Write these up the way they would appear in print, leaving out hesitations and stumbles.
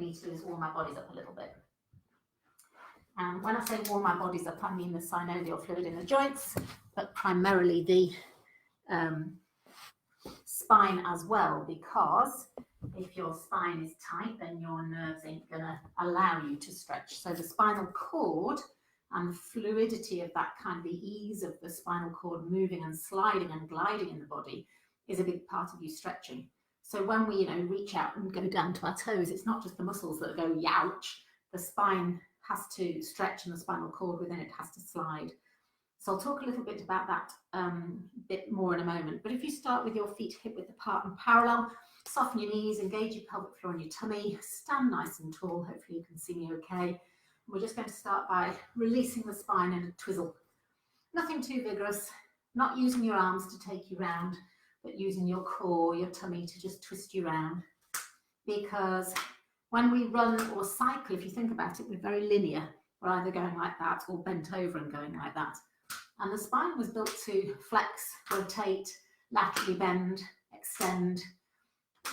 need to do is warm our bodies up a little bit. And when I say warm our bodies up, I mean the synovial fluid in the joints, but primarily the spine as well, because if your spine is tight, then your nerves ain't gonna allow you to stretch. So the spinal cord and the fluidity of that, kind of the ease of the spinal cord moving and sliding and gliding in the body, is a big part of you stretching. So when we, reach out and go down to our toes, it's not just the muscles that go youch. The spine has to stretch and the spinal cord within it has to slide. So I'll talk a little bit about that bit more in a moment. But if you start with your feet hip width apart and parallel, soften your knees, engage your pelvic floor and your tummy, stand nice and tall. Hopefully you can see me okay. We're just going to start by releasing the spine in a twizzle. Nothing too vigorous, not using your arms to take you round, but using your core, your tummy to just twist you round. Because when we run or cycle, if you think about it, we're very linear. We're either going like that or bent over and going like that. And the spine was built to flex, rotate, laterally bend, extend.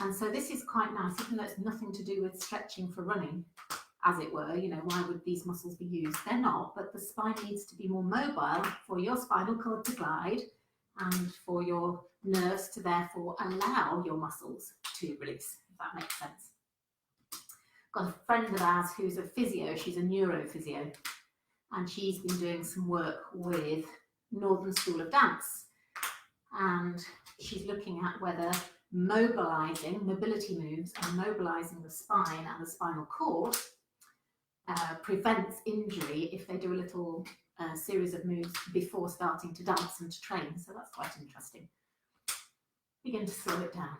And so this is quite nice, even though it's nothing to do with stretching for running, as it were. Why would these muscles be used? They're not, but the spine needs to be more mobile for your spinal cord to glide and for your nerves to therefore allow your muscles to release, if that makes sense. Got a friend of ours who's a physio, she's a neurophysio, and she's been doing some work with Northern School of Dance. And she's looking at whether mobility moves and mobilizing the spine and the spinal cord prevents injury if they do a little series of moves before starting to dance and to train. So that's quite interesting. Begin to slow it down.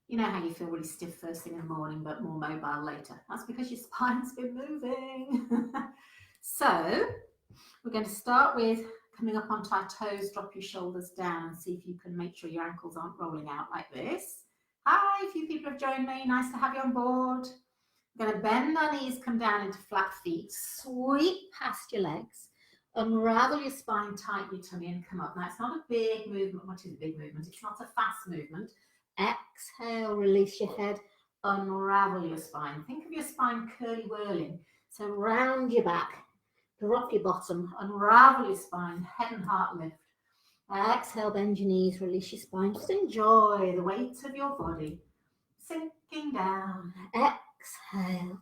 You know how you feel really stiff first thing in the morning, but more mobile later. That's because your spine's been moving. So we're going to start with coming up onto our toes, drop your shoulders down and see if you can make sure your ankles aren't rolling out like this. Hi, a few people have joined me. Nice to have you on board. We're going to bend our knees, come down into flat feet, sweep past your legs, unravel your spine, tighten your tummy and come up. Now, it's not a big movement. What is a big movement? It's not a fast movement. Exhale, release your head, unravel your spine. Think of your spine curly whirling. So round your back, drop your bottom, unravel your spine, head and heart lift. Exhale, bend your knees, release your spine. Just enjoy the weight of your body sinking down. Exhale,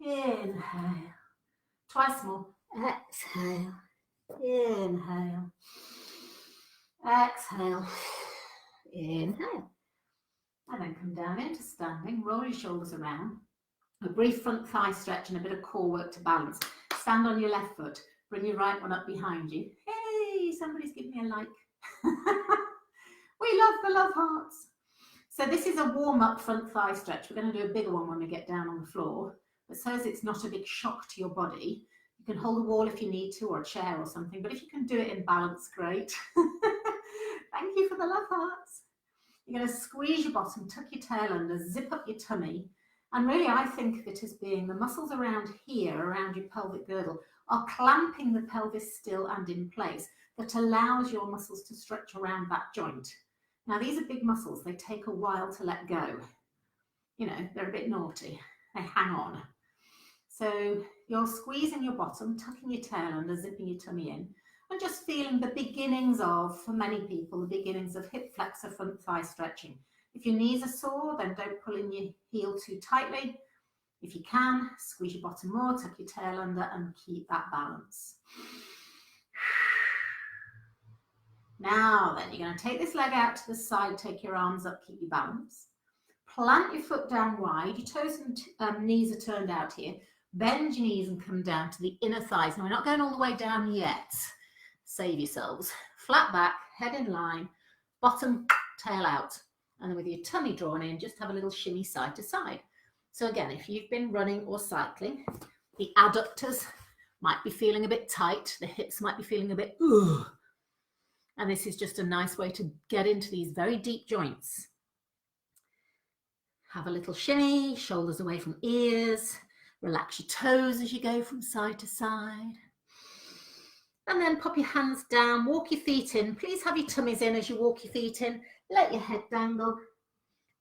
inhale. Twice more. Exhale, inhale. Exhale, inhale. And then come down into standing, roll your shoulders around. A brief front thigh stretch and a bit of core work to balance. Stand on your left foot, bring your right one up behind you. Hey, somebody's giving me a like. We love the love hearts. So this is a warm-up front thigh stretch. We're going to do a bigger one when we get down on the floor. But so as it's not a big shock to your body, you can hold a wall if you need to, or a chair or something. But if you can do it in balance, great. Thank you for the love hearts. You're going to squeeze your bottom, tuck your tail under, zip up your tummy. And really, I think of it as being the muscles around here, around your pelvic girdle, are clamping the pelvis still and in place. That allows your muscles to stretch around that joint. Now, these are big muscles. They take a while to let go. They're a bit naughty. They hang on. So you're squeezing your bottom, tucking your tail under, zipping your tummy in, and just feeling the beginnings of, for many people, the beginnings of hip flexor front thigh stretching. If your knees are sore, then don't pull in your heel too tightly. If you can, squeeze your bottom more, tuck your tail under, and keep that balance. Now then, you're going to take this leg out to the side, take your arms up, keep your balance. Plant your foot down wide, your toes and knees are turned out here. Bend your knees and come down to the inner thighs. Now, we're not going all the way down yet. Save yourselves. Flat back, head in line, bottom, tail out. And then with your tummy drawn in, just have a little shimmy side to side. So again, if you've been running or cycling, the adductors might be feeling a bit tight. The hips might be feeling a bit, ugh. And this is just a nice way to get into these very deep joints. Have a little shimmy, shoulders away from ears. Relax your toes as you go from side to side. And then pop your hands down, walk your feet in. Please have your tummies in as you walk your feet in. Let your head dangle.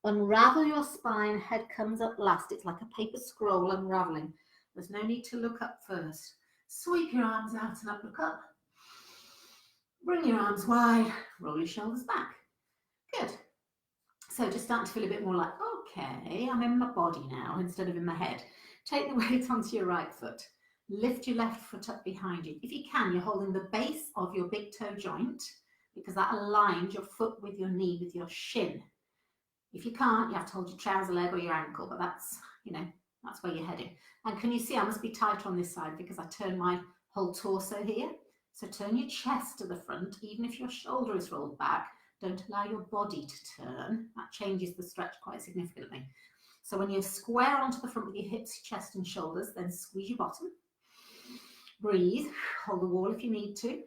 Unravel your spine, head comes up last. It's like a paper scroll unraveling. There's no need to look up first. Sweep your arms out and up, look up. Bring your arms wide, roll your shoulders back. Good. So just starting to feel a bit more like, okay, I'm in my body now instead of in my head. Take the weight onto your right foot. Lift your left foot up behind you. If you can, you're holding the base of your big toe joint because that aligns your foot with your knee, with your shin. If you can't, you have to hold your trouser leg or your ankle, but that's, you know, that's where you're heading. And can you see I must be tighter on this side because I turn my whole torso here. So turn your chest to the front, even if your shoulder is rolled back. Don't allow your body to turn. That changes the stretch quite significantly. So when you're square onto the front with your hips, chest and shoulders, then squeeze your bottom. Breathe, hold the wall if you need to.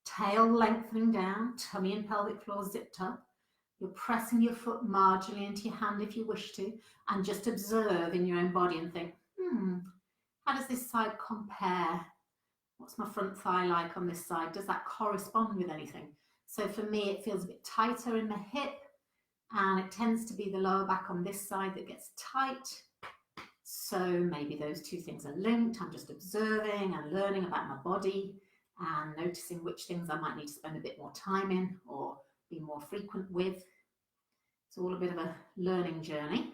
Tail lengthening down, tummy and pelvic floor zipped up. You're pressing your foot marginally into your hand if you wish to, and just observe in your own body and think, how does this side compare? What's my front thigh like on this side? Does that correspond with anything? So for me, it feels a bit tighter in the hip, and it tends to be the lower back on this side that gets tight. So maybe those two things are linked. I'm just observing and learning about my body and noticing which things I might need to spend a bit more time in or be more frequent with. It's all a bit of a learning journey.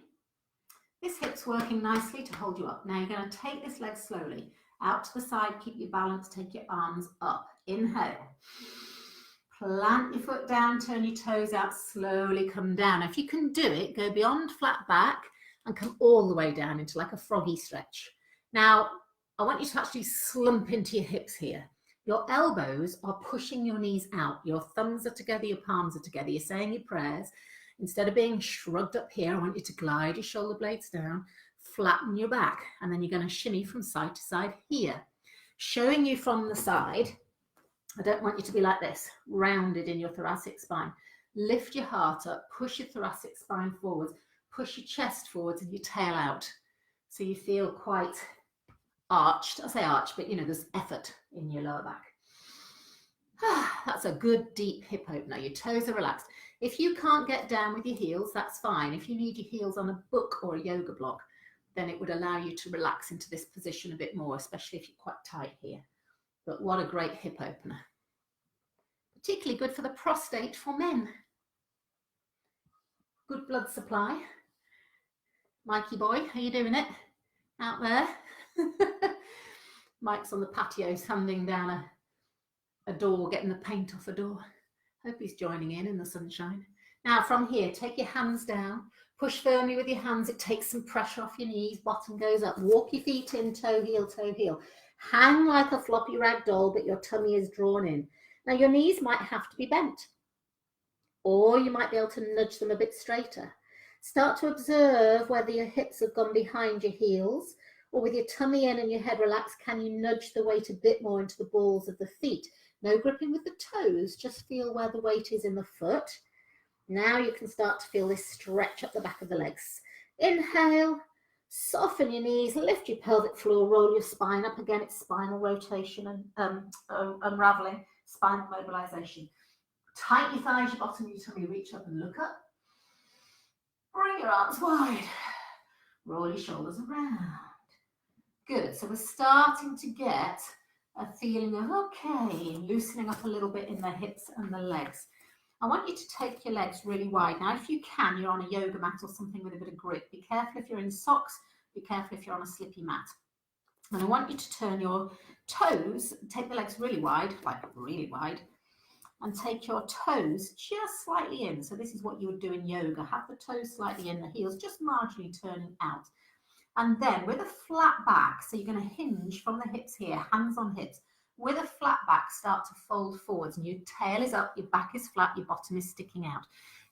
This hip's working nicely to hold you up. Now you're going to take this leg slowly out to the side, keep your balance, take your arms up. Inhale. Plant your foot down, turn your toes out, slowly come down. If you can do it, go beyond flat back and come all the way down into like a froggy stretch. Now, I want you to actually slump into your hips here. Your elbows are pushing your knees out. Your thumbs are together, your palms are together. You're saying your prayers. Instead of being shrugged up here, I want you to glide your shoulder blades down, flatten your back, and then you're going to shimmy from side to side here. Showing you from the side, I don't want you to be like this, rounded in your thoracic spine. Lift your heart up, push your thoracic spine forwards, push your chest forwards and your tail out. So you feel quite arched. I say arched, but you know, there's effort in your lower back. That's a good deep hip opener. Your toes are relaxed. If you can't get down with your heels, that's fine. If you need your heels on a book or a yoga block, then it would allow you to relax into this position a bit more, especially if you're quite tight here. But what a great hip opener. Particularly good for the prostate for men. Good blood supply. Mikey boy, are you doing it out there? Mike's on the patio sanding down a door, getting the paint off a door. Hope he's joining in the sunshine. Now from here, take your hands down, push firmly with your hands. It takes some pressure off your knees, bottom goes up. Walk your feet in, toe heel, toe heel. Hang like a floppy rag doll, but your tummy is drawn in. Now your knees might have to be bent, or you might be able to nudge them a bit straighter. Start to observe whether your hips have gone behind your heels, or with your tummy in and your head relaxed, can you nudge the weight a bit more into the balls of the feet? No gripping with the toes, just feel where the weight is in the foot. Now you can start to feel this stretch up the back of the legs. Inhale, soften your knees, lift your pelvic floor, roll your spine up. Again, it's spinal rotation and unraveling, spinal mobilization. Tighten your thighs, your bottom, your tummy, reach up and look up. Bring your arms wide. Roll your shoulders around. Good, so we're starting to get a feeling of, okay, loosening up a little bit in the hips and the legs. I want you to take your legs really wide. Now, if you can, you're on a yoga mat or something with a bit of grip. Be careful if you're in socks. Be careful if you're on a slippy mat. And I want you to turn your toes, take the legs really wide, like really wide, and take your toes just slightly in. So this is what you would do in yoga. Have the toes slightly in, the heels just marginally turning out. And then with a flat back, so you're going to hinge from the hips here, hands on hips. With a flat back, start to fold forwards and your tail is up, your back is flat, your bottom is sticking out.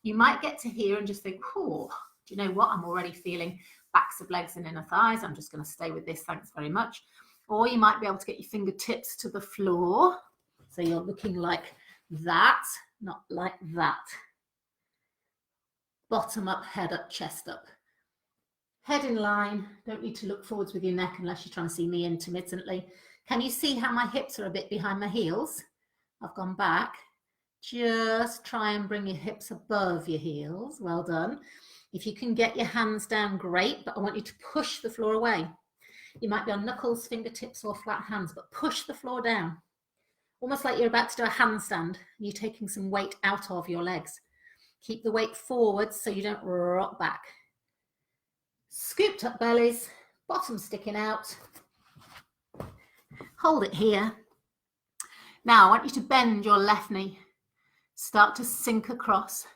You might get to here and just think, oh, do you know what? I'm already feeling backs of legs and inner thighs. I'm just going to stay with this, thanks very much. Or you might be able to get your fingertips to the floor. So you're looking like that, not like that. Bottom up, head up, chest up. Head in line, don't need to look forwards with your neck unless you're trying to see me intermittently. Can you see how my hips are a bit behind my heels? I've gone back. Just try and bring your hips above your heels. Well done. If you can get your hands down, great, but I want you to push the floor away. You might be on knuckles, fingertips, or flat hands, but push the floor down. Almost like you're about to do a handstand. You're taking some weight out of your legs. Keep the weight forward so you don't rock back. Scooped up bellies, bottom sticking out. Hold it here. Now I want you to bend your left knee. Start to sink across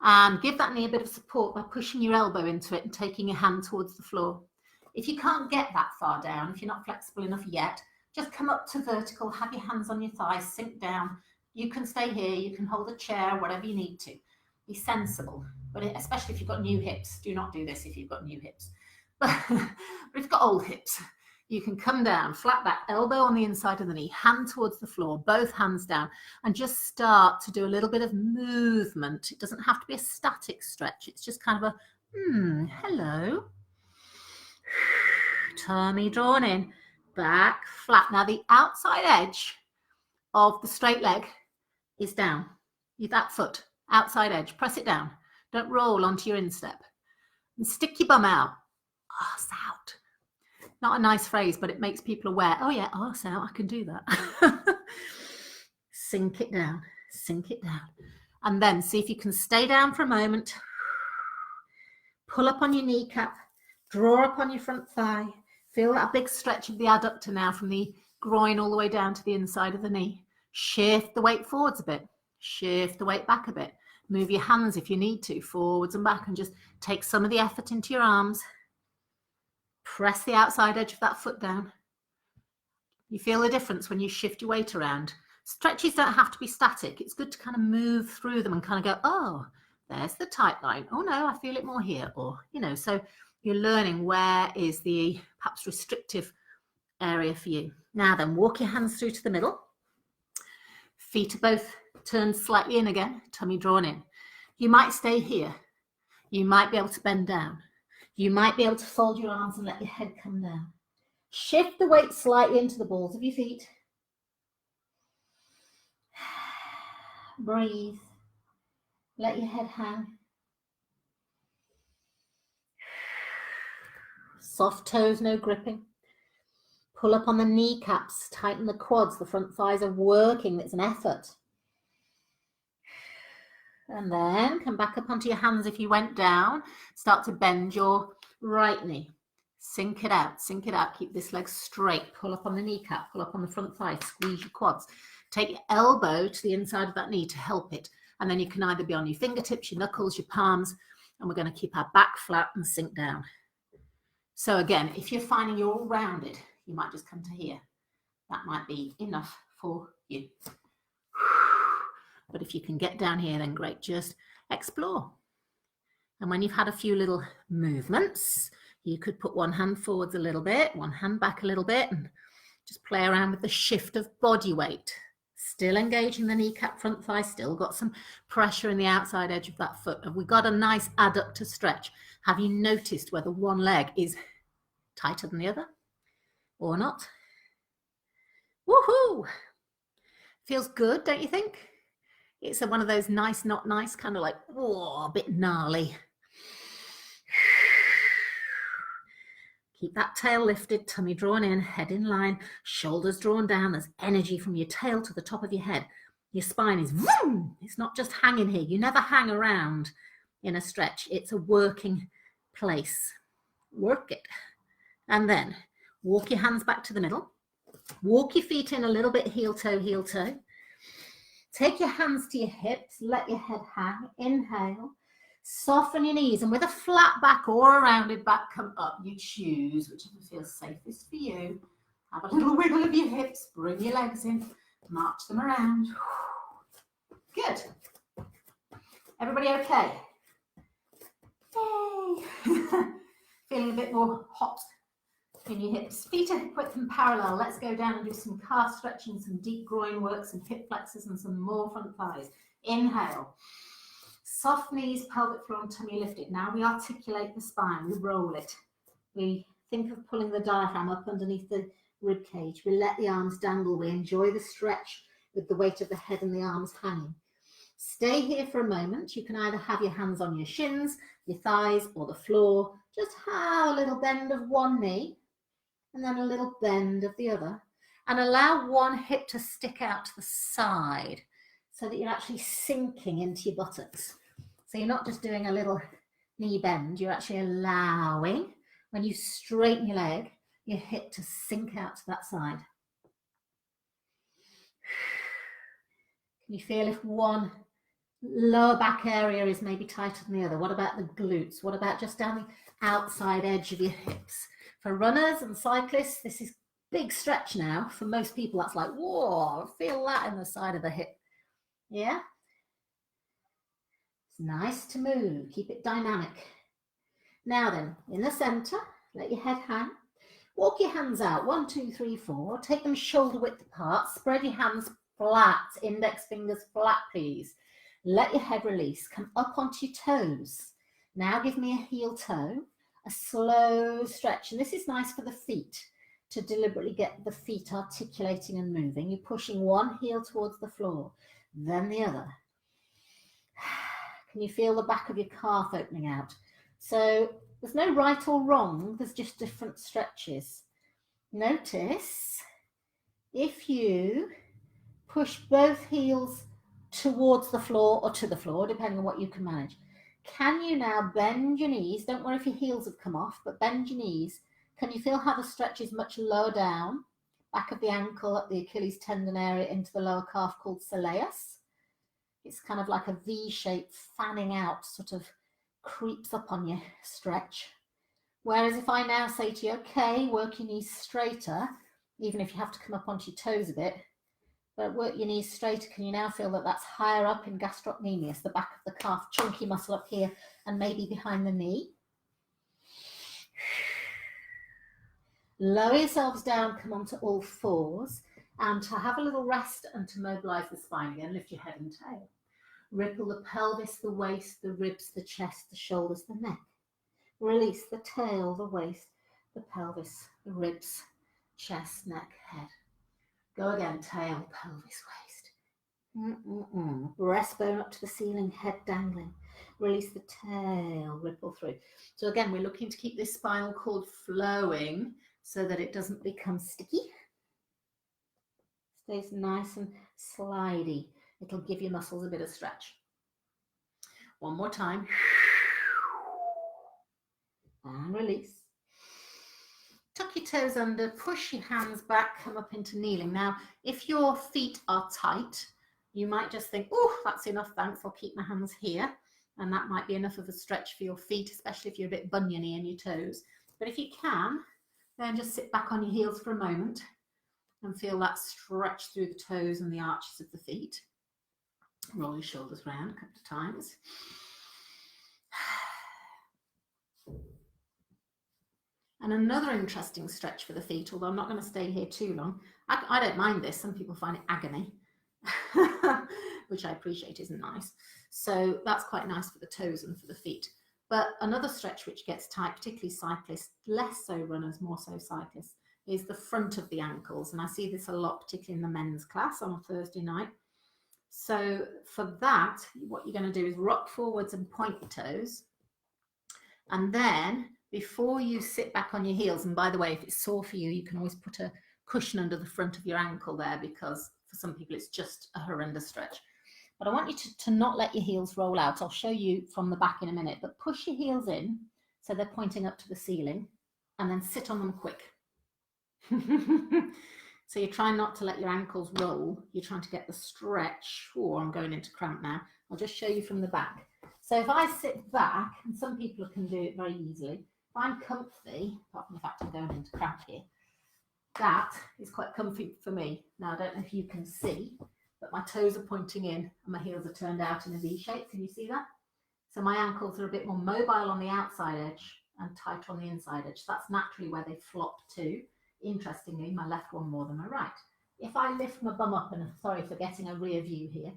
and give that knee a bit of support by pushing your elbow into it and taking your hand towards the floor. If you can't get that far down, if you're not flexible enough yet, just come up to vertical, have your hands on your thighs, sink down. You can stay here, you can hold a chair, whatever you need to. Be sensible, but especially if you've got new hips. Do not do this if you've got new hips. But if you've got old hips, you can come down, flat back, elbow on the inside of the knee, hand towards the floor, both hands down, and just start to do a little bit of movement. It doesn't have to be a static stretch. It's just kind of a, hello. Tummy drawn in, back, flat. Now the outside edge of the straight leg is down. That foot, outside edge, press it down. Don't roll onto your instep. And stick your bum out. Arse out. Not a nice phrase, but it makes people aware. Oh yeah, arse out, I can do that. Sink it down, sink it down. And then see if you can stay down for a moment. Pull up on your kneecap, draw up on your front thigh. Feel that big stretch of the adductor now from the groin all the way down to the inside of the knee. Shift the weight forwards a bit. Shift the weight back a bit. Move your hands if you need to, forwards and back, and just take some of the effort into your arms. Press the outside edge of that foot down. You feel the difference when you shift your weight around. Stretches don't have to be static. It's good to kind of move through them and kind of go, oh, there's the tight line. Oh no, I feel it more here. Or, so you're learning where is the perhaps restrictive area for you. Now then, walk your hands through to the middle. Feet are both turned slightly in again, tummy drawn in. You might stay here. You might be able to bend down. You might be able to fold your arms and let your head come down. Shift the weight slightly into the balls of your feet. Breathe. Let your head hang. Soft toes, no gripping. Pull up on the kneecaps, tighten the quads. The front thighs are working. It's an effort. And then come back up onto your hands if you went down. Start to bend your right knee. Sink it out, sink it out. Keep this leg straight. Pull up on the kneecap, pull up on the front thigh, squeeze your quads. Take your elbow to the inside of that knee to help it. And then you can either be on your fingertips, your knuckles, your palms, and we're going to keep our back flat and sink down. So again, if you're finding you're all rounded, you might just come to here. That might be enough for you. But if you can get down here, then great, just explore. And when you've had a few little movements, you could put one hand forwards a little bit, one hand back a little bit, and just play around with the shift of body weight. Still engaging the kneecap, front thigh, still got some pressure in the outside edge of that foot. Have we got a nice adductor stretch? Have you noticed whether one leg is tighter than the other or not? Woohoo! Feels good, don't you think? It's one of those nice, not nice, kind of like, oh, a bit gnarly. Keep that tail lifted, tummy drawn in, head in line, shoulders drawn down. There's energy from your tail to the top of your head. Your spine is, vroom! It's not just hanging here. You never hang around in a stretch. It's a working place. Work it. And then walk your hands back to the middle. Walk your feet in a little bit, heel toe, heel toe. Take your hands to your hips, let your head hang, inhale, soften your knees, and with a flat back or a rounded back, come up. You choose whichever feels safest for you. Have a little wiggle of your hips, bring your legs in, march them around. Good. Everybody okay? Yay! Feeling a bit more hot in your hips. Feet are quick and parallel. Let's go down and do some calf stretching, some deep groin work, some hip flexors, and some more front thighs. Inhale. Soft knees, pelvic floor, and tummy lifted. Now we articulate the spine. We roll it. We think of pulling the diaphragm up underneath the rib cage. We let the arms dangle. We enjoy the stretch with the weight of the head and the arms hanging. Stay here for a moment. You can either have your hands on your shins, your thighs, or the floor. Just have a little bend of one knee and then a little bend of the other. And allow one hip to stick out to the side so that you're actually sinking into your buttocks. So you're not just doing a little knee bend, you're actually allowing, when you straighten your leg, your hip to sink out to that side. Can you feel if one lower back area is maybe tighter than the other? What about the glutes? What about just down the outside edge of your hips? For runners and cyclists, this is big stretch now. For most people, that's like, whoa, feel that in the side of the hip. Yeah? It's nice to move. Keep it dynamic. Now then, in the center, let your head hang. Walk your hands out, 1, 2, 3, 4. Take them shoulder width apart. Spread your hands flat, index fingers flat, please. Let your head release. Come up onto your toes. Now give me a heel toe, a slow stretch. And this is nice for the feet, to deliberately get the feet articulating and moving. You're pushing one heel towards the floor, then the other. Can you feel the back of your calf opening out? So there's no right or wrong, there's just different stretches. Notice if you push both heels towards the floor or to the floor, depending on what you can manage. Can you now bend your knees? Don't worry if your heels have come off, but bend your knees. Can you feel how the stretch is much lower down? Back of the ankle at the Achilles tendon area into the lower calf called soleus. It's kind of like a V shape fanning out, sort of creeps up on your stretch. Whereas if I now say to you, okay, work your knees straighter, even if you have to come up onto your toes a bit, but work your knees straighter, can you now feel that that's higher up in gastrocnemius, the back of the calf, chunky muscle up here and maybe behind the knee? Lower yourselves down, come onto all fours, and to have a little rest and to mobilize the spine again, lift your head and tail. Ripple the pelvis, the waist, the ribs, the chest, the shoulders, the neck. Release the tail, the waist, the pelvis, the ribs, chest, neck, head. Go again, tail, pelvis, waist. Breastbone up to the ceiling, head dangling. Release the tail, ripple through. So again, we're looking to keep this spinal cord flowing so that it doesn't become sticky. Stays nice and slidey. It'll give your muscles a bit of stretch. One more time. And release. Tuck your toes under, push your hands back, come up into kneeling. Now, if your feet are tight, you might just think, oh, that's enough, thanks, I'll keep my hands here. And that might be enough of a stretch for your feet, especially if you're a bit buniony in your toes. But if you can, then just sit back on your heels for a moment and feel that stretch through the toes and the arches of the feet. Roll your shoulders round a couple of times. And another interesting stretch for the feet, although I'm not going to stay here too long. I don't mind this. Some people find it agony, which I appreciate isn't nice. So that's quite nice for the toes and for the feet. But another stretch which gets tight, particularly cyclists, less so runners, more so cyclists, is the front of the ankles. And I see this a lot, particularly in the men's class on a Thursday night. So for that, what you're going to do is rock forwards and point your toes. And then before you sit back on your heels, and by the way, if it's sore for you, you can always put a cushion under the front of your ankle there, because for some people it's just a horrendous stretch. But I want you to not let your heels roll out. I'll show you from the back in a minute, but push your heels in so they're pointing up to the ceiling, and then sit on them quick. So you're trying not to let your ankles roll. You're trying to get the stretch. Oh, I'm going into cramp now. I'll just show you from the back. So if I sit back, and some people can do it very easily, if I'm comfy, apart from the fact I'm going into cramp here, that is quite comfy for me. Now, I don't know if you can see, but my toes are pointing in and my heels are turned out in a V shape. Can you see that? So my ankles are a bit more mobile on the outside edge and tight on the inside edge. So that's naturally where they flop to. Interestingly, my left one more than my right. If I lift my bum up, and sorry for getting a rear view here,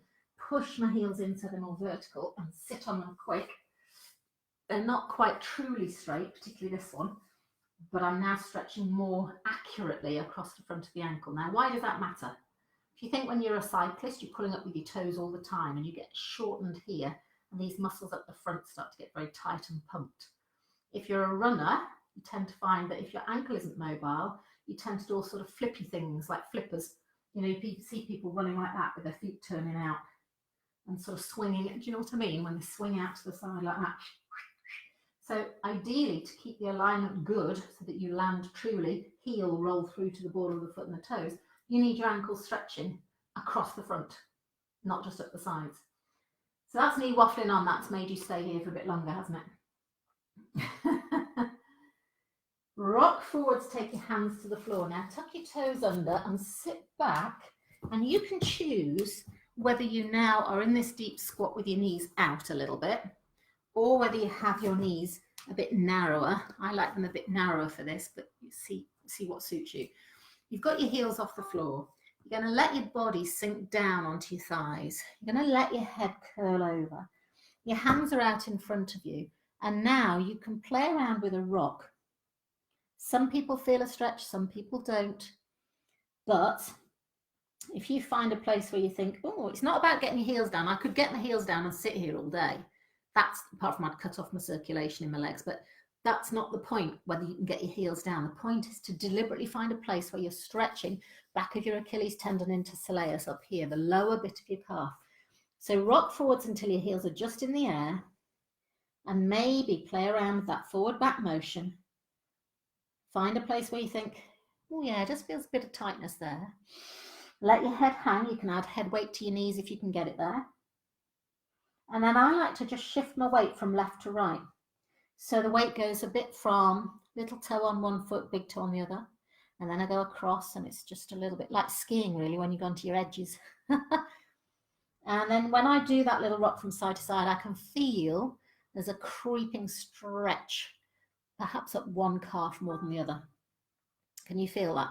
push my heels in so they're more vertical and sit on them quick, they're not quite truly straight, particularly this one, but I'm now stretching more accurately across the front of the ankle. Now, why does that matter? If you think when you're a cyclist, you're pulling up with your toes all the time and you get shortened here and these muscles at the front start to get very tight and pumped. If you're a runner, you tend to find that if your ankle isn't mobile, you tend to do all sort of flippy things like flippers. You know, you see people running like that with their feet turning out and sort of swinging. Do you know what I mean? When they swing out to the side like that. So ideally, to keep the alignment good so that you land truly, heel roll through to the border of the foot and the toes, you need your ankles stretching across the front, not just up the sides. So that's me waffling on. That's made you stay here for a bit longer, hasn't it? Rock forwards, take your hands to the floor. Now tuck your toes under and sit back, and you can choose whether you now are in this deep squat with your knees out a little bit, or whether you have your knees a bit narrower. I like them a bit narrower for this, but you see what suits you. You've got your heels off the floor. You're going to let your body sink down onto your thighs. You're going to let your head curl over. Your hands are out in front of you. And now you can play around with a rock. Some people feel a stretch, some people don't. But if you find a place where you think, oh, it's not about getting your heels down. I could get my heels down and sit here all day. That's, apart from I'd cut off my circulation in my legs, but that's not the point, whether you can get your heels down. The point is to deliberately find a place where you're stretching back of your Achilles tendon into soleus up here, the lower bit of your calf. So rock forwards until your heels are just in the air, and maybe play around with that forward back motion. Find a place where you think, oh yeah, it just feels a bit of tightness there. Let your head hang. You can add head weight to your knees if you can get it there. And then I like to just shift my weight from left to right. So the weight goes a bit from little toe on one foot, big toe on the other. And then I go across, and it's just a little bit like skiing really when you go onto your edges. And then when I do that little rock from side to side, I can feel there's a creeping stretch, perhaps up one calf more than the other. Can you feel that?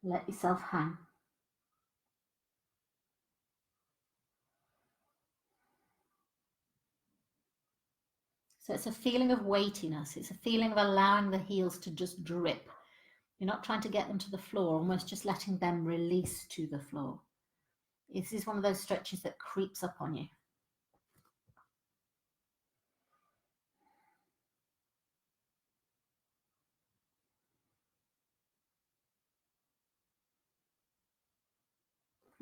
Let yourself hang. So it's a feeling of weightiness. It's a feeling of allowing the heels to just drip. You're not trying to get them to the floor, almost just letting them release to the floor. This is one of those stretches that creeps up on you.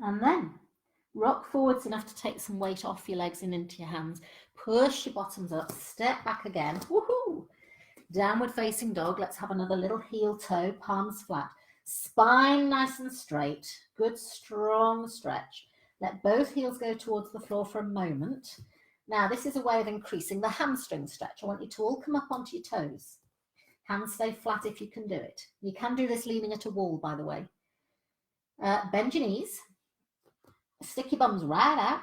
And then rock forwards enough to take some weight off your legs and into your hands. Push your bottoms up, step back again. Woohoo! Downward facing dog. Let's have another little heel toe, palms flat. Spine nice and straight. Good strong stretch. Let both heels go towards the floor for a moment. Now this is a way of increasing the hamstring stretch. I want you to all come up onto your toes. Hands stay flat if you can do it. You can do this leaning at a wall, by the way. Bend your knees. Stick your bums right out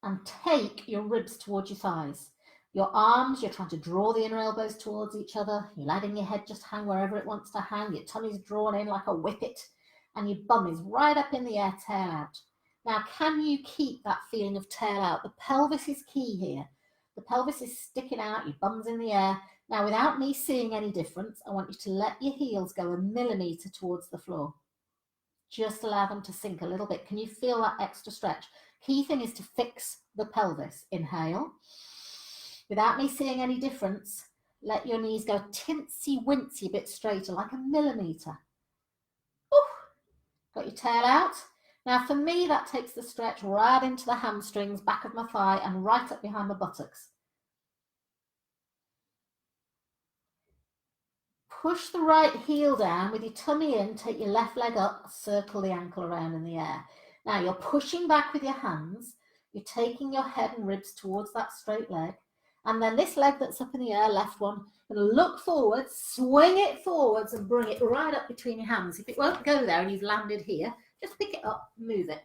and take your ribs towards your thighs. Your arms, you're trying to draw the inner elbows towards each other. You're letting your head just hang wherever it wants to hang. Your tummy's drawn in like a whippet, and your bum is right up in the air, tail out. Now, can you keep that feeling of tail out? The pelvis is key here. The pelvis is sticking out, your bum's in the air. Now, without me seeing any difference, I want you to let your heels go a millimetre towards the floor. Just allow them to sink a little bit. Can you feel that extra stretch? Key thing is to fix the pelvis. Inhale. Without me seeing any difference, let your knees go tinsy-wincy a bit straighter, like a millimetre. Got your tail out. Now for me, that takes the stretch right into the hamstrings, back of my thigh, and right up behind my buttocks. Push the right heel down with your tummy in, take your left leg up, circle the ankle around in the air. Now you're pushing back with your hands, you're taking your head and ribs towards that straight leg, and then this leg that's up in the air, left one, going to look forwards, swing it forwards and bring it right up between your hands. If it won't go there and you've landed here, just pick it up, move it.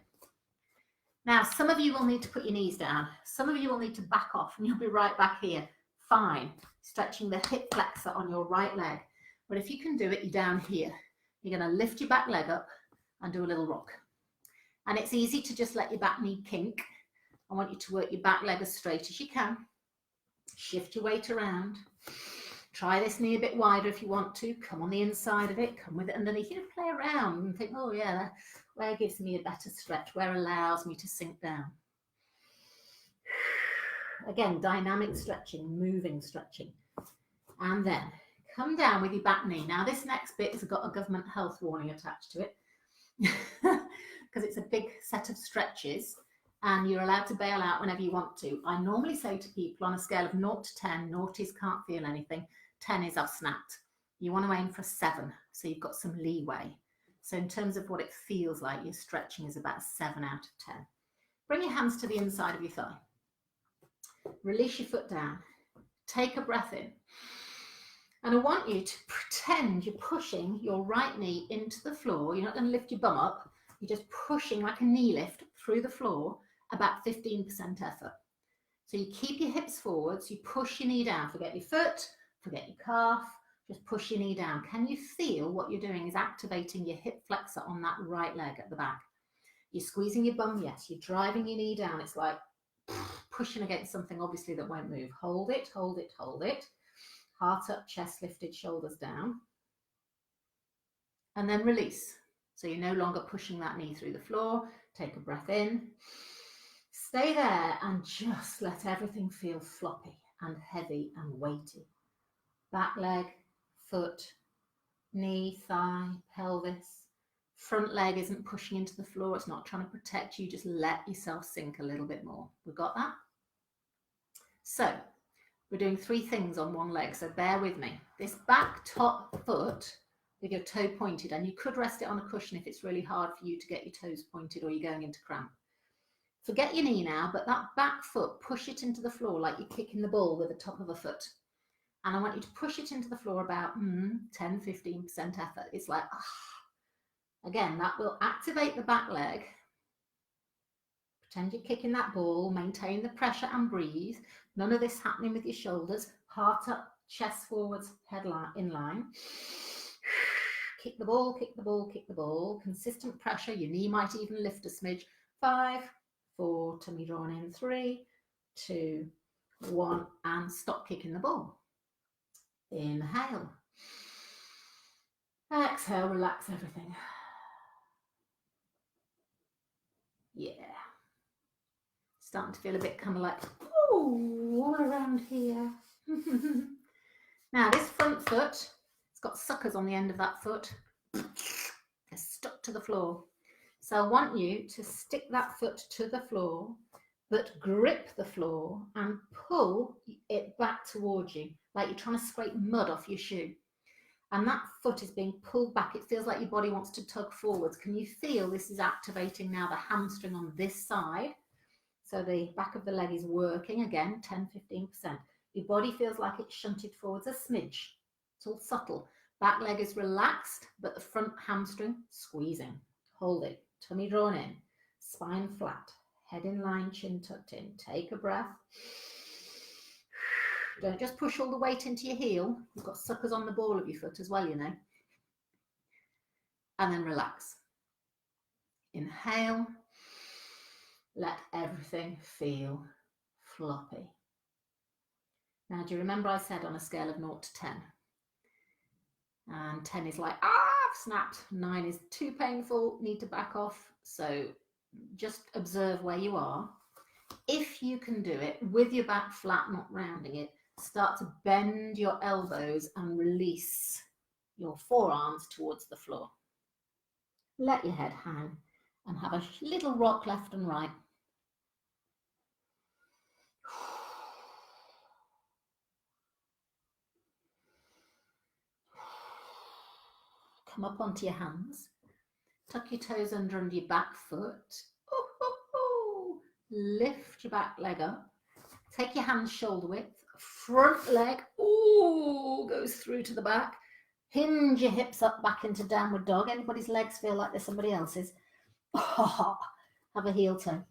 Now, some of you will need to put your knees down. Some of you will need to back off and you'll be right back here. Fine. Stretching the hip flexor on your right leg. But if you can do it, you're down here. You're going to lift your back leg up and do a little rock. And it's easy to just let your back knee kink. I want you to work your back leg as straight as you can. Shift your weight around. Try this knee a bit wider if you want to. Come on the inside of it, come with it underneath. You know, play around and think, oh yeah, where gives me a better stretch, where allows me to sink down. Again, dynamic stretching, moving stretching. And then come down with your back knee. Now this next bit has got a government health warning attached to it because it's a big set of stretches and you're allowed to bail out whenever you want to. I normally say to people on a scale of 0 to 10, 0 is can't feel anything, 10 is I've snapped. You want to aim for 7, so you've got some leeway. So in terms of what it feels like, your stretching is about 7 out of 10. Bring your hands to the inside of your thigh. Release your foot down. Take a breath in. And I want you to pretend you're pushing your right knee into the floor. You're not going to lift your bum up. You're just pushing like a knee lift through the floor, about 15% effort. So you keep your hips forwards, you push your knee down. Forget your foot, forget your calf, just push your knee down. Can you feel what you're doing is activating your hip flexor on that right leg at the back? You're squeezing your bum, yes. You're driving your knee down. It's like pushing against something obviously that won't move. Hold it, hold it, hold it. Heart up, chest lifted, shoulders down. And then release. So you're no longer pushing that knee through the floor. Take a breath in. Stay there and just let everything feel floppy and heavy and weighty. Back leg, foot, knee, thigh, pelvis. Front leg isn't pushing into the floor. It's not trying to protect you. Just let yourself sink a little bit more. We've got that? So we're doing 3 things on one leg, so bear with me. This back top foot with your toe pointed, and you could rest it on a cushion if it's really hard for you to get your toes pointed or you're going into cramp. Forget your knee now, but that back foot, push it into the floor like you're kicking the ball with the top of a foot. And I want you to push it into the floor about 10-15% effort. It's like, again, that will activate the back leg. Pretend you're kicking that ball, maintain the pressure and breathe. None of this happening with your shoulders. Heart up, chest forwards, head in line. Kick the ball, kick the ball, kick the ball. Consistent pressure. Your knee might even lift a smidge. 5, 4, tummy drawn in. 3, 2, 1, and stop kicking the ball. Inhale. Exhale, relax everything. Yeah. Starting to feel a bit kind of like, oh, all around here. Now this front foot, it's got suckers on the end of that foot. They're stuck to the floor. So I want you to stick that foot to the floor, but grip the floor and pull it back towards you, like you're trying to scrape mud off your shoe. And that foot is being pulled back. It feels like your body wants to tug forwards. Can you feel this is activating now the hamstring on this side? So the back of the leg is working again, 10-15%. Your body feels like it's shunted forwards a smidge. It's all subtle. Back leg is relaxed, but the front hamstring squeezing. Hold it. Tummy drawn in. Spine flat. Head in line, chin tucked in. Take a breath. Don't just push all the weight into your heel. You've got suckers on the ball of your foot as well, you know. And then relax. Inhale. Let everything feel floppy. Now, do you remember I said on a scale of 0 to 10? And 10 is like, I've snapped. 9 is too painful, need to back off. So just observe where you are. If you can do it with your back flat, not rounding it, start to bend your elbows and release your forearms towards the floor. Let your head hang and have a little rock left and right. Come up onto your hands. Tuck your toes under your back foot. Lift your back leg up. Take your hands shoulder width. Front leg goes through to the back. Hinge your hips up back into downward dog. Anybody's legs feel like they're somebody else's? Have a heel toe.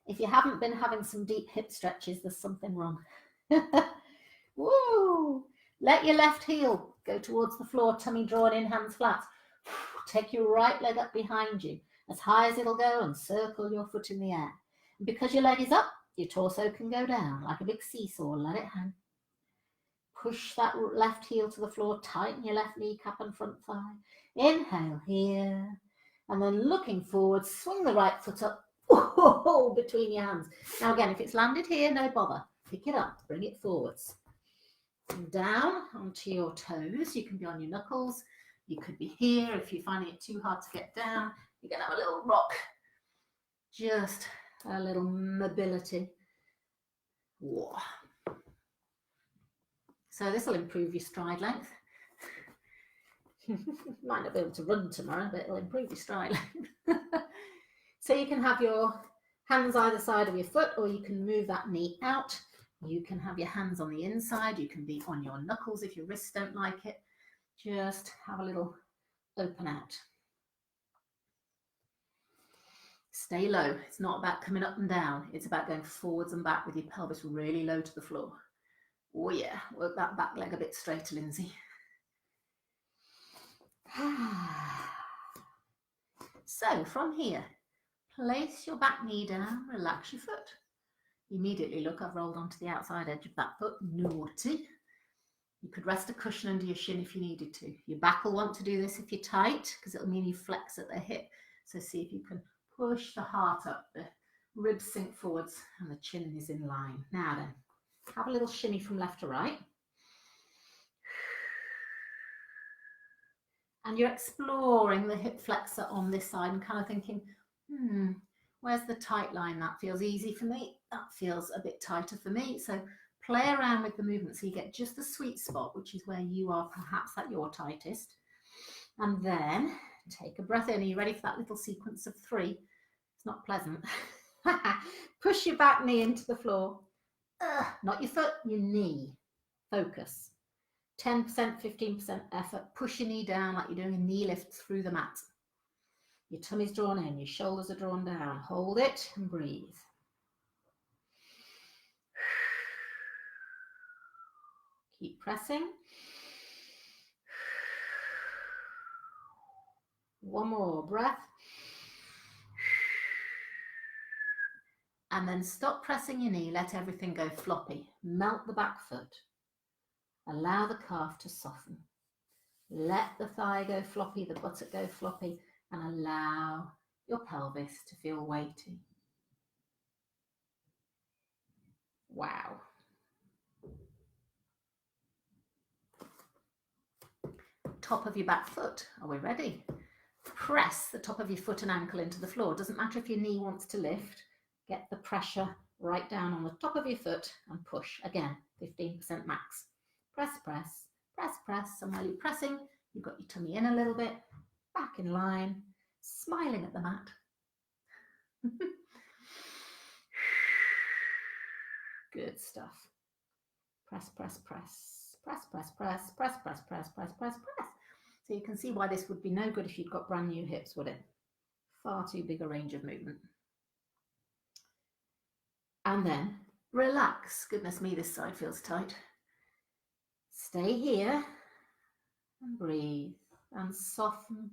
If you haven't been having some deep hip stretches, there's something wrong. Woo! Let your left heel go towards the floor, tummy drawn in, hands flat. Take your right leg up behind you, as high as it'll go, and circle your foot in the air. And because your leg is up, your torso can go down like a big seesaw. Let it hang. push that left heel to the floor, tighten your left kneecap and front thigh. Inhale here, and then looking forward, swing the right foot up between your hands. Now again, if it's landed here, no bother. Pick it up, bring it forwards. And down onto your toes. You can be on your knuckles. You could be here if you're finding it too hard to get down. You're going to have a little rock. Just a little mobility. Whoa. So this will improve your stride length. Might not be able to run tomorrow, but it'll improve your stride length. So you can have your hands either side of your foot, or you can move that knee out. You can have your hands on the inside. You can be on your knuckles if your wrists don't like it. Just have a little open out. Stay low. It's not about coming up and down. It's about going forwards and back with your pelvis really low to the floor. Oh yeah, work that back leg a bit straighter, Lindsay. So from here, place your back knee down, relax your foot. Immediately look, I've rolled onto the outside edge of that foot, naughty. You could rest a cushion under your shin if you needed to. Your back will want to do this if you're tight, because it'll mean you flex at the hip. So see if you can push the heart up, the ribs sink forwards, and the chin is in line. Now then, have a little shimmy from left to right. And you're exploring the hip flexor on this side and kind of thinking, where's the tight line? That feels easy for me. That feels a bit tighter for me. So play around with the movement so you get just the sweet spot, which is where you are perhaps at your tightest. And then take a breath in. Are you ready for that little sequence of 3? It's not pleasant. Push your back knee into the floor. Not your foot, your knee. Focus. 10%, 15% effort. Push your knee down like you're doing a knee lift through the mat. Your tummy's drawn in, your shoulders are drawn down. Hold it and breathe. Keep pressing. One more breath. And then stop pressing your knee. Let everything go floppy. Melt the back foot. Allow the calf to soften. Let the thigh go floppy, the buttock go floppy, and allow your pelvis to feel weighty. Wow. Top of your back foot. Are we ready? Press the top of your foot and ankle into the floor. Doesn't matter if your knee wants to lift. Get the pressure right down on the top of your foot and push. Again, 15% max. Press, press, press, press. And while you're pressing, you've got your tummy in a little bit, back in line, smiling at the mat. Good stuff. Press, press, press, press, press, press, press, press, press, press, press, press. So you can see why this would be no good if you've got brand new hips, would it? Far too big a range of movement. And then relax. Goodness me, this side feels tight. Stay here and breathe and soften.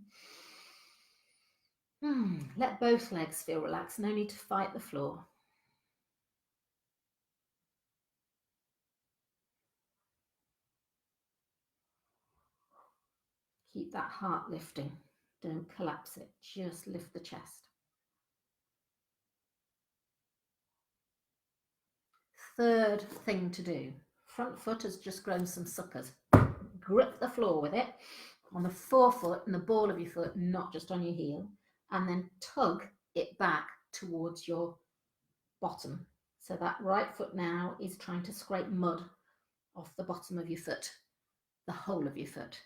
Let both legs feel relaxed. No need to fight the floor. Keep that heart lifting. Don't collapse it. Just lift the chest. Third thing to do. Front foot has just grown some suckers. Grip the floor with it on the forefoot and the ball of your foot, not just on your heel, and then tug it back towards your bottom. So that right foot now is trying to scrape mud off the bottom of your foot, the whole of your foot.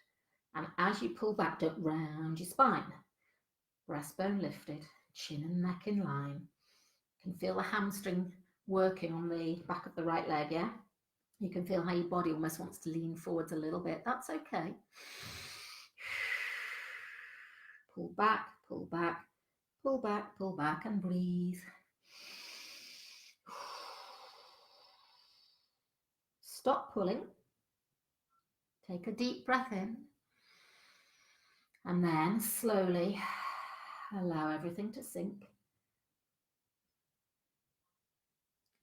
And as you pull back, don't round your spine. Breastbone lifted, chin and neck in line. You can feel the hamstring working on the back of the right leg, yeah? You can feel how your body almost wants to lean forwards a little bit. That's okay. Pull back, pull back, pull back, pull back, and breathe. Stop pulling. Take a deep breath in. And then slowly allow everything to sink.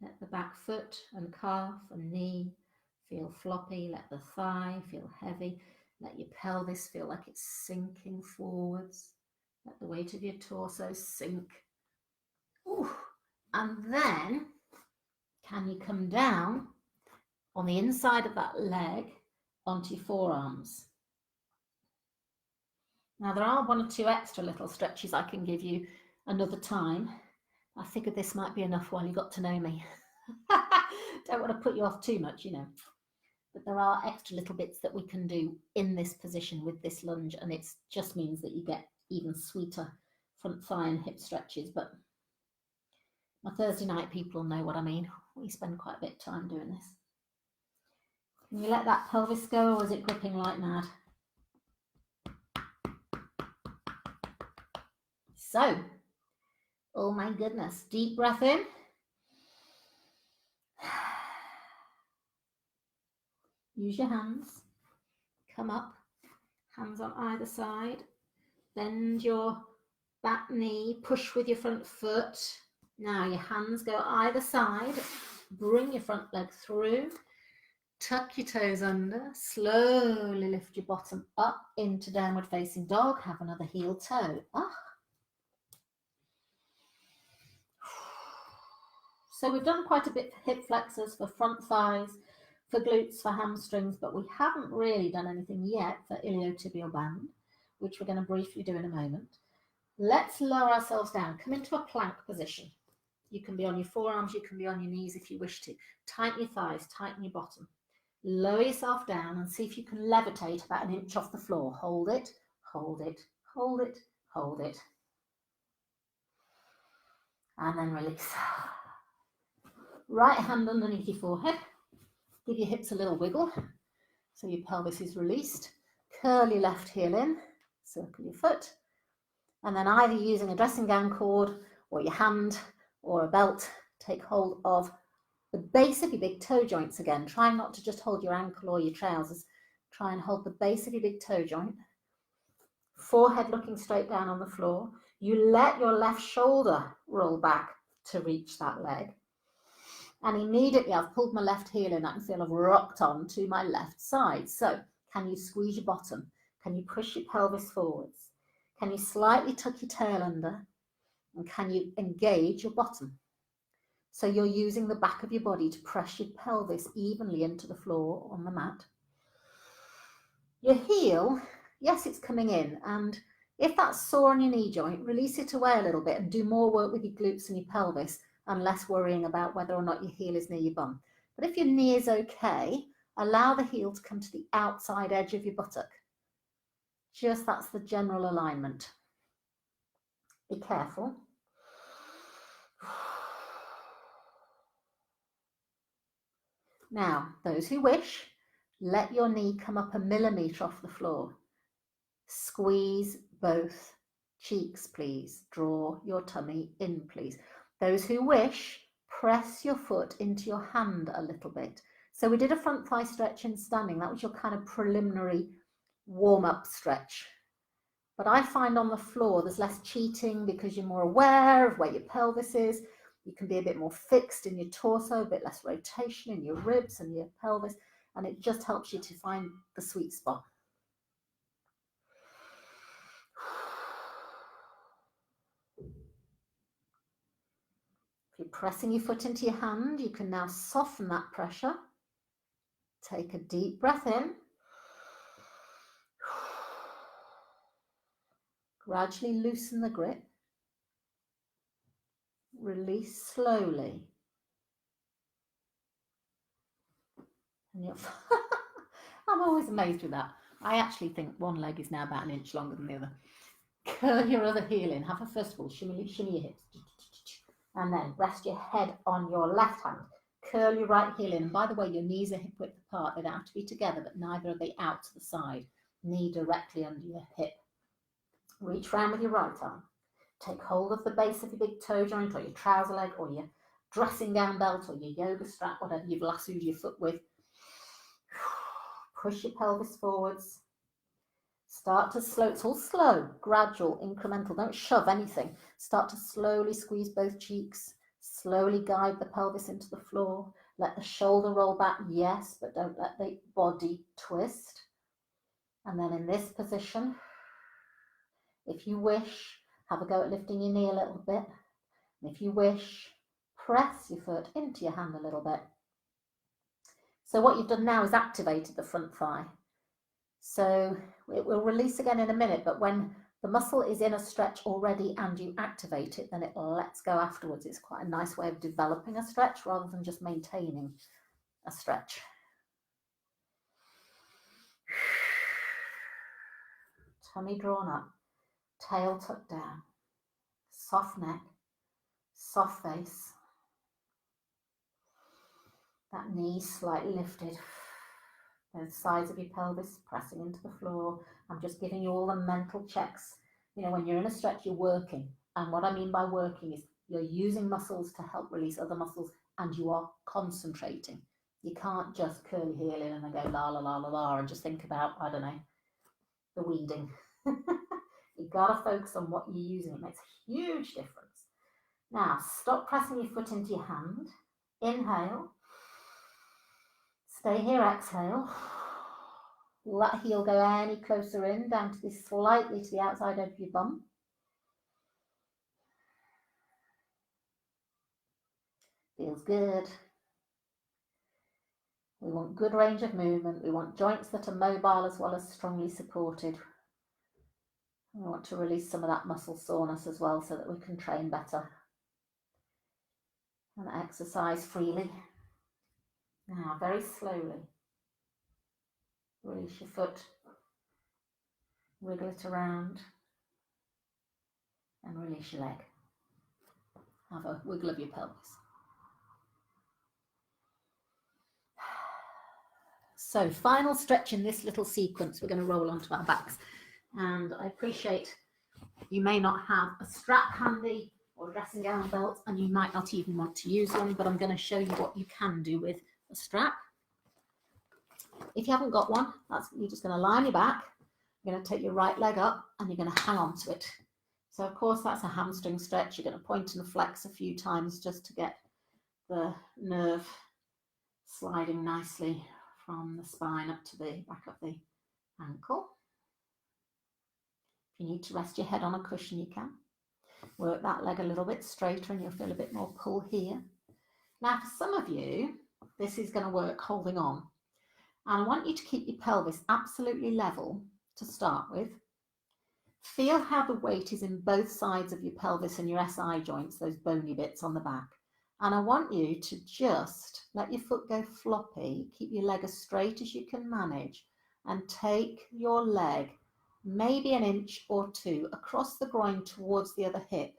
Let the back foot and calf and knee feel floppy. Let the thigh feel heavy. Let your pelvis feel like it's sinking forwards. Let the weight of your torso sink. Ooh. And then, can you come down on the inside of that leg onto your forearms? Now, there are 1 or 2 extra little stretches I can give you another time. I figured this might be enough while you got to know me. Don't want to put you off too much, you know. But there are extra little bits that we can do in this position with this lunge, and it just means that you get even sweeter front thigh and hip stretches. But my Thursday night people know what I mean. We spend quite a bit of time doing this. Can you let that pelvis go, or is it gripping like mad? So, oh my goodness, deep breath in. Use your hands. Come up, hands on either side. Bend your back knee, push with your front foot. Now your hands go either side. Bring your front leg through. Tuck your toes under. Slowly lift your bottom up into downward facing dog. Have another heel toe. So we've done quite a bit for hip flexors, for front thighs, for glutes, for hamstrings, but we haven't really done anything yet for iliotibial band, which we're going to briefly do in a moment. Let's lower ourselves down. Come into a plank position. You can be on your forearms, you can be on your knees if you wish to. Tighten your thighs, tighten your bottom. Lower yourself down and see if you can levitate about 1 inch off the floor. Hold it, hold it, hold it, hold it. And then release. Right hand underneath your forehead. Give your hips a little wiggle so your pelvis is released. Curl your left heel in, circle your foot, and then either using a dressing gown cord or your hand or a belt, take hold of the base of your big toe joints again. Try not to just hold your ankle or your trousers. Try and hold the base of your big toe joint. Forehead looking straight down on the floor. You let your left shoulder roll back to reach that leg. And immediately I've pulled my left heel in, I can feel I've rocked on to my left side. So can you squeeze your bottom? Can you push your pelvis forwards? Can you slightly tuck your tail under? And can you engage your bottom? So you're using the back of your body to press your pelvis evenly into the floor on the mat. Your heel, yes, it's coming in. And if that's sore on your knee joint, release it away a little bit and do more work with your glutes and your pelvis, and less worrying about whether or not your heel is near your bum. But if your knee is okay, allow the heel to come to the outside edge of your buttock. Just that's the general alignment. Be careful. Now, those who wish, let your knee come up 1 millimetre off the floor. Squeeze both cheeks, please. Draw your tummy in, please. Those who wish, press your foot into your hand a little bit. So we did a front thigh stretch in standing. That was your kind of preliminary warm-up stretch. But I find on the floor there's less cheating because you're more aware of where your pelvis is. You can be a bit more fixed in your torso, a bit less rotation in your ribs and your pelvis, and it just helps you to find the sweet spot. If you're pressing your foot into your hand, you can now soften that pressure. Take a deep breath in. Gradually loosen the grip. Release slowly. And you're I'm always amazed with that. I actually think one leg is now about 1 inch longer than the other. Curl your other heel in. Have a first of all, shimmy your hips. And then rest your head on your left hand. Curl your right heel in. And by the way, your knees are hip width apart. They don't have to be together, but neither are they out to the side. Knee directly under your hip. Reach round with your right arm. Take hold of the base of your big toe joint or your trouser leg or your dressing gown belt or your yoga strap, whatever you've lassoed your foot with. Push your pelvis forwards. Start to slow, it's all slow, gradual, incremental. Don't shove anything. Start to slowly squeeze both cheeks. Slowly guide the pelvis into the floor. Let the shoulder roll back, yes, but don't let the body twist. And then in this position, if you wish, have a go at lifting your knee a little bit. And if you wish, press your foot into your hand a little bit. So what you've done now is activated the front thigh. So it will release again in a minute, but when the muscle is in a stretch already and you activate it, then it lets go afterwards. It's quite a nice way of developing a stretch rather than just maintaining a stretch. Tummy drawn up, tail tucked down, soft neck, soft face. That knee slightly lifted. Both sides of your pelvis pressing into the floor. I'm just giving you all the mental checks. You know, when you're in a stretch, you're working. And what I mean by working is you're using muscles to help release other muscles and you are concentrating. You can't just curly heel in and then go la la la la la and just think about, I don't know, the weeding. You've got to focus on what you're using. It makes a huge difference. Now, stop pressing your foot into your hand. Inhale. Stay here, exhale. Let heel go any closer in, down to the slightly to the outside edge of your bum. Feels good. We want good range of movement. We want joints that are mobile as well as strongly supported. We want to release some of that muscle soreness as well so that we can train better and exercise freely. Now, very slowly, release your foot, wiggle it around, and release your leg. Have a wiggle of your pelvis. So, final stretch in this little sequence, we're going to roll onto our backs. And I appreciate you may not have a strap handy or a dressing gown belt, and you might not even want to use one, but I'm going to show you what you can do with a strap. If you haven't got one, you're just going to lie on your back. You're going to take your right leg up and you're going to hang on to it. So of course that's a hamstring stretch. You're going to point and flex a few times just to get the nerve sliding nicely from the spine up to the back of the ankle. If you need to rest your head on a cushion, you can. Work that leg a little bit straighter and you'll feel a bit more pull here. Now for some of you, this is going to work holding on. And I want you to keep your pelvis absolutely level to start with. Feel how the weight is in both sides of your pelvis and your SI joints, those bony bits on the back. And I want you to just let your foot go floppy, keep your leg as straight as you can manage, and take your leg maybe an inch or two across the groin towards the other hip,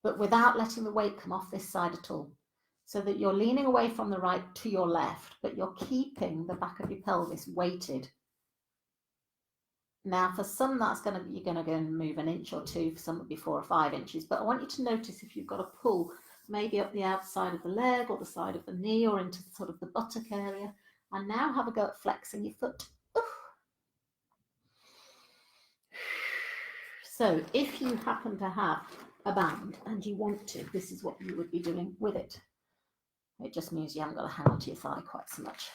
but without letting the weight come off this side at all. So that you're leaning away from the right to your left, but you're keeping the back of your pelvis weighted. Now, for some, you're going to go and move an inch or two. For some, it'll be 4 or 5 inches. But I want you to notice if you've got a pull, maybe up the outside of the leg or the side of the knee or into sort of the buttock area. And now have a go at flexing your foot. So if you happen to have a band and you want to, this is what you would be doing with it. It just means you haven't got to hang onto your thigh quite so much.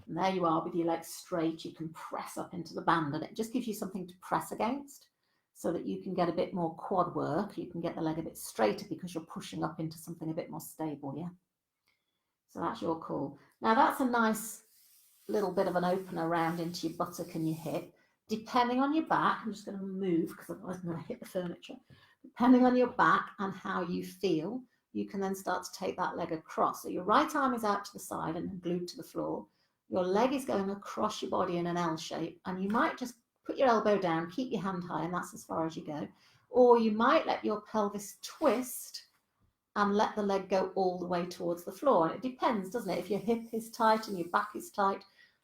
And there you are with your legs straight. You can press up into the band and it just gives you something to press against so that you can get a bit more quad work. You can get the leg a bit straighter because you're pushing up into something a bit more stable, yeah? So that's your call. Now that's a nice little bit of an opener round into your buttock and your hip. Depending on your back, I'm just going to move because otherwise I'm going to hit the furniture. Depending on your back and how you feel, you can then start to take that leg across. So your right arm is out to the side and glued to the floor. Your leg is going across your body in an L shape, and you might just put your elbow down, keep your hand high, and that's as far as you go. Or you might let your pelvis twist and let the leg go all the way towards the floor. And it depends, doesn't it? If your hip is tight and your back is tight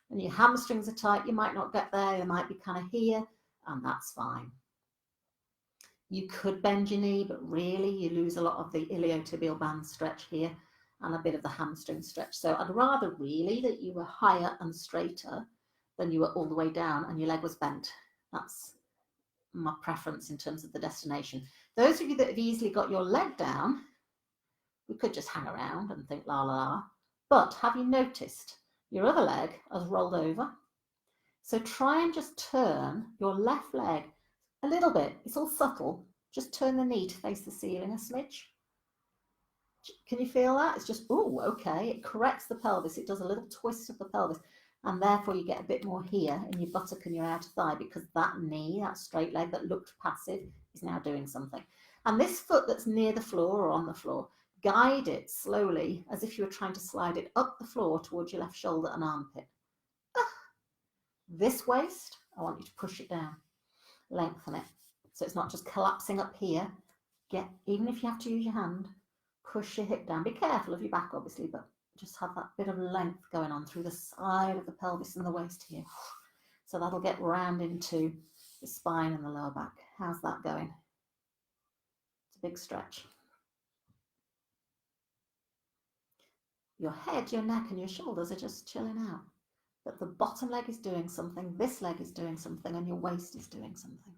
and your hamstrings are tight, you might not get there. You might be kind of here, and that's fine. You could bend your knee, but really you lose a lot of the iliotibial band stretch here and a bit of the hamstring stretch. So I'd rather really that you were higher and straighter than you were all the way down and your leg was bent. That's my preference in terms of the destination. Those of you that have easily got your leg down, we could just hang around and think la la la. But have you noticed your other leg has rolled over? So try and just turn your left leg a little bit. It's all subtle. Just turn the knee to face the ceiling a smidge. Can you feel that? It's just, oh, okay. It corrects the pelvis. It does a little twist of the pelvis. And therefore you get a bit more here in your buttock and your outer thigh, because that knee, that straight leg that looked passive, is now doing something. And this foot that's near the floor or on the floor, guide it slowly as if you were trying to slide it up the floor towards your left shoulder and armpit. This waist, I want you to push it down, lengthen it. So it's not just collapsing up here. Even if you have to use your hand, push your hip down. Be careful of your back, obviously, but just have that bit of length going on through the side of the pelvis and the waist here. So that'll get round into the spine and the lower back. How's that going? It's a big stretch. Your head, your neck and your shoulders are just chilling out. But the bottom leg is doing something, this leg is doing something, and your waist is doing something.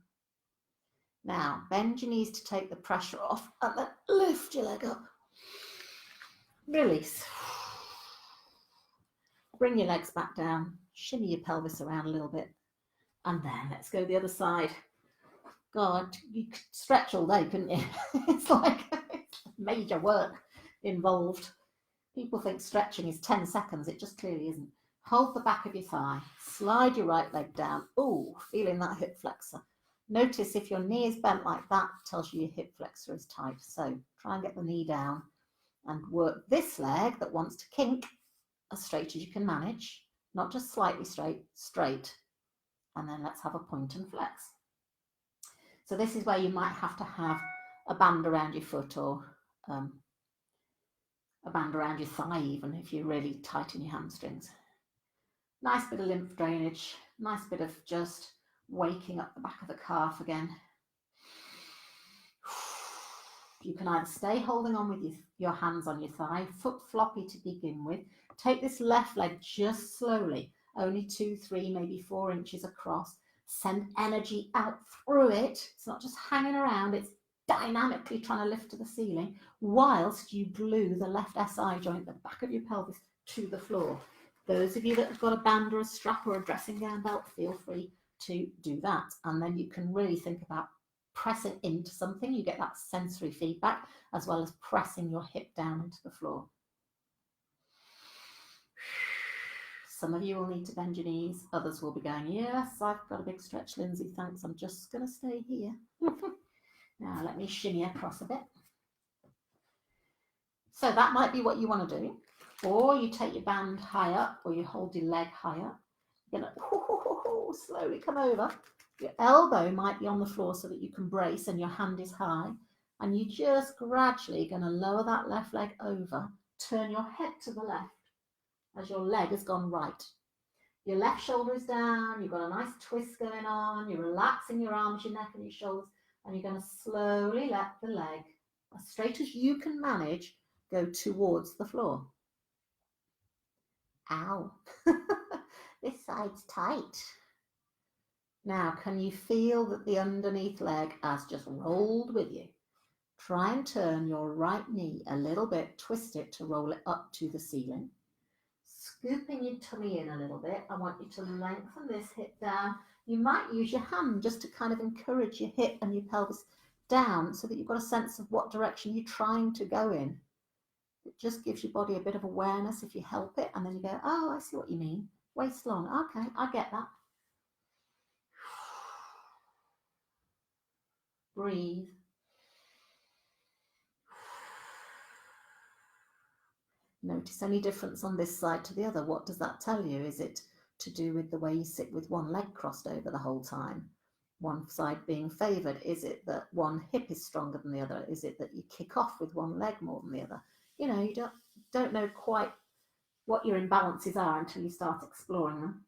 Now, bend your knees to take the pressure off and then lift your leg up. Release. Bring your legs back down, shimmy your pelvis around a little bit, and then let's go the other side. God, you could stretch all day, couldn't you? It's like major work involved. People think stretching is 10 seconds. It just clearly isn't. Hold the back of your thigh, slide your right leg down. Oh, feeling that hip flexor. Notice if your knee is bent like that, it tells you your hip flexor is tight. So try and get the knee down and work this leg that wants to kink as straight as you can manage, not just slightly straight, straight. And then let's have a point and flex. So this is where you might have to have a band around your foot, or a band around your thigh even, if you really tighten your hamstrings. Nice bit of lymph drainage, nice bit of just waking up the back of the calf again. You can either stay holding on with your hands on your thigh, foot floppy to begin with. Take this left leg just slowly, only 2, 3, maybe 4 inches across. Send energy out through it. It's not just hanging around, it's dynamically trying to lift to the ceiling whilst you glue the left SI joint, the back of your pelvis, to the floor. Those of you that have got a band or a strap or a dressing gown belt, feel free to do that. And then you can really think about pressing into something. You get that sensory feedback, as well as pressing your hip down into the floor. Some of you will need to bend your knees. Others will be going, yes, I've got a big stretch, Lindsay, thanks. I'm just going to stay here. Now let me shimmy across a bit. So that might be what you want to do. Or you take your band high up, or you hold your leg high up. You're going to slowly come over. Your elbow might be on the floor so that you can brace and your hand is high. And you're just gradually going to lower that left leg over. Turn your head to the left as your leg has gone right. Your left shoulder is down. You've got a nice twist going on. You're relaxing your arms, your neck and your shoulders. And you're going to slowly let the leg, as straight as you can manage, go towards the floor. Ow, this side's tight. Now, can you feel that the underneath leg has just rolled with you? Try and turn your right knee a little bit, twist it to roll it up to the ceiling. Scooping your tummy in a little bit, I want you to lengthen this hip down. You might use your hand just to kind of encourage your hip and your pelvis down so that you've got a sense of what direction you're trying to go in. It just gives your body a bit of awareness if you help it, and then you go, oh, I see what you mean. Waist long. Okay, I get that. Breathe. Notice any difference on this side to the other. What does that tell you? Is it to do with the way you sit with one leg crossed over the whole time? One side being favoured? Is it that one hip is stronger than the other? Is it that you kick off with one leg more than the other? You know, you don't know quite what your imbalances are until you start exploring them.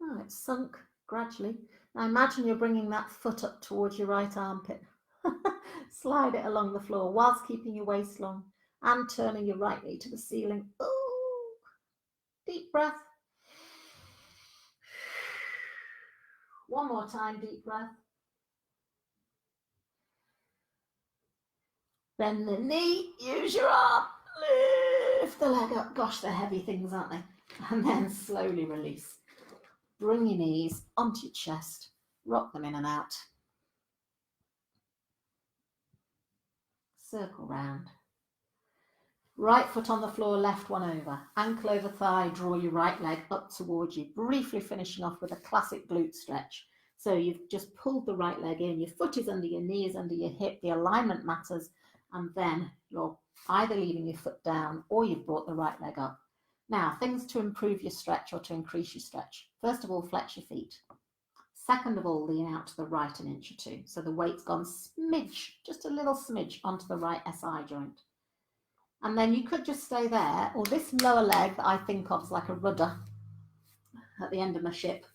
Oh, it's sunk gradually. Now imagine you're bringing that foot up towards your right armpit. Slide it along the floor whilst keeping your waist long and turning your right knee to the ceiling. Ooh. Deep breath. One more time, deep breath. Bend the knee, use your arm, lift the leg up. Gosh, they're heavy things, aren't they? And then slowly release. Bring your knees onto your chest, rock them in and out. Circle round. Right foot on the floor, left one over. Ankle over thigh, draw your right leg up towards you, briefly finishing off with a classic glute stretch. So you've just pulled the right leg in, your foot is under your knee, is under your hip, the alignment matters, and then you're either leaving your foot down or you've brought the right leg up. Now, things to improve your stretch or to increase your stretch. First of all, flex your feet. Second of all, lean out to the right an inch or two. So the weight's gone smidge, just a little smidge onto the right SI joint. And then you could just stay there, or this lower leg that I think of as like a rudder at the end of my ship.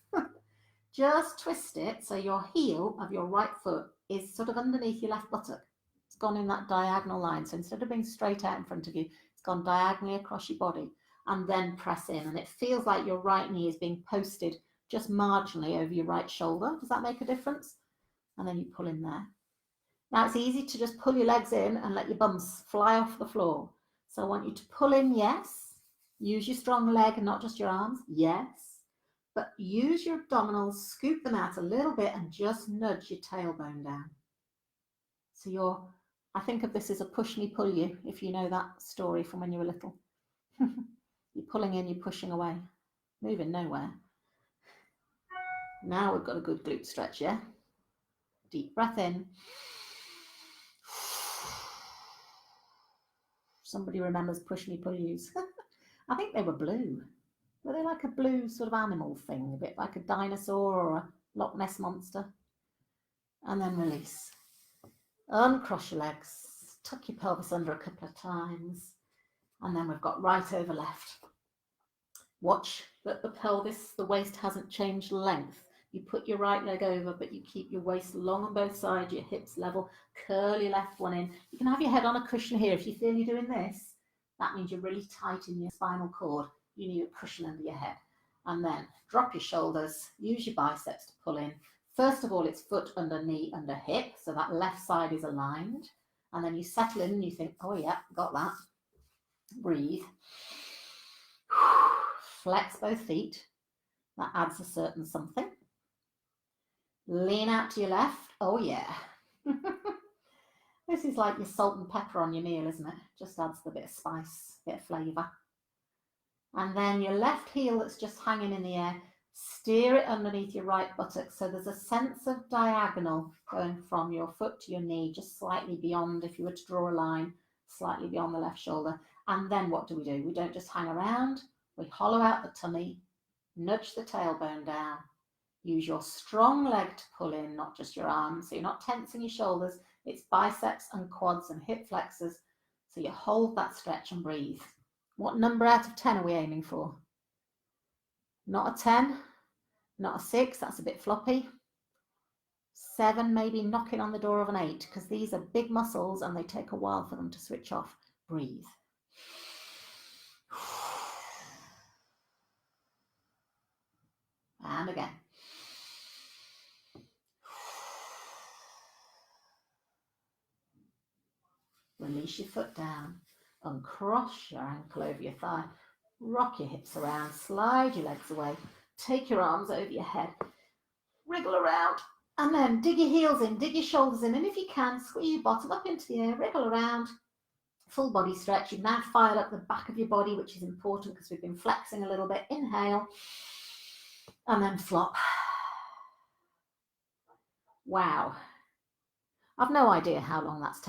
Just twist it so your heel of your right foot is sort of underneath your left buttock. It's gone in that diagonal line. So instead of being straight out in front of you, it's gone diagonally across your body, and then press in. And it feels like your right knee is being posted just marginally over your right shoulder. Does that make a difference? And then you pull in there. Now it's easy to just pull your legs in and let your bums fly off the floor. So I want you to pull in, yes. Use your strong leg and not just your arms, yes. But use your abdominals, scoop them out a little bit and just nudge your tailbone down. So I think of this as a push me, pull you, if you know that story from when you were little. You're pulling in, you're pushing away, moving nowhere. Now we've got a good glute stretch, yeah? Deep breath in. Somebody remembers push me, pull yous. I think they were blue. Were they like a blue sort of animal thing, a bit like a dinosaur or a Loch Ness monster? And then release. Uncross your legs. Tuck your pelvis under a couple of times. And then we've got right over left. Watch that the pelvis, the waist hasn't changed length. You put your right leg over, but you keep your waist long on both sides, your hips level, curl your left one in. You can have your head on a cushion here. If you feel you're doing this, that means you're really tight in your spinal cord. You need a cushion under your head. And then drop your shoulders, use your biceps to pull in. First of all, it's foot under knee under hip, so that left side is aligned. And then you settle in and you think, oh yeah, got that. Breathe. Flex both feet. That adds a certain something. Lean out to your left. Oh yeah. This is like your salt and pepper on your meal, isn't it? Just adds the bit of spice, bit of flavour. And then your left heel that's just hanging in the air, steer it underneath your right buttock. So there's a sense of diagonal going from your foot to your knee, just slightly beyond, if you were to draw a line, slightly beyond the left shoulder. And then what do? We don't just hang around. We hollow out the tummy, nudge the tailbone down. Use your strong leg to pull in, not just your arms. So you're not tensing your shoulders. It's biceps and quads and hip flexors. So you hold that stretch and breathe. What number out of 10 are we aiming for? Not a 10, not a 6, that's a bit floppy. 7, maybe knocking on the door of an 8, because these are big muscles and they take a while for them to switch off. Breathe. And again. Release your foot down, uncross your ankle over your thigh, rock your hips around, slide your legs away, take your arms over your head, wriggle around, and then dig your heels in, dig your shoulders in, and if you can, squeeze your bottom up into the air, wriggle around, full body stretch. You've now fired up the back of your body, which is important because we've been flexing a little bit. Inhale, and then flop. Wow. I've no idea how long that's taken.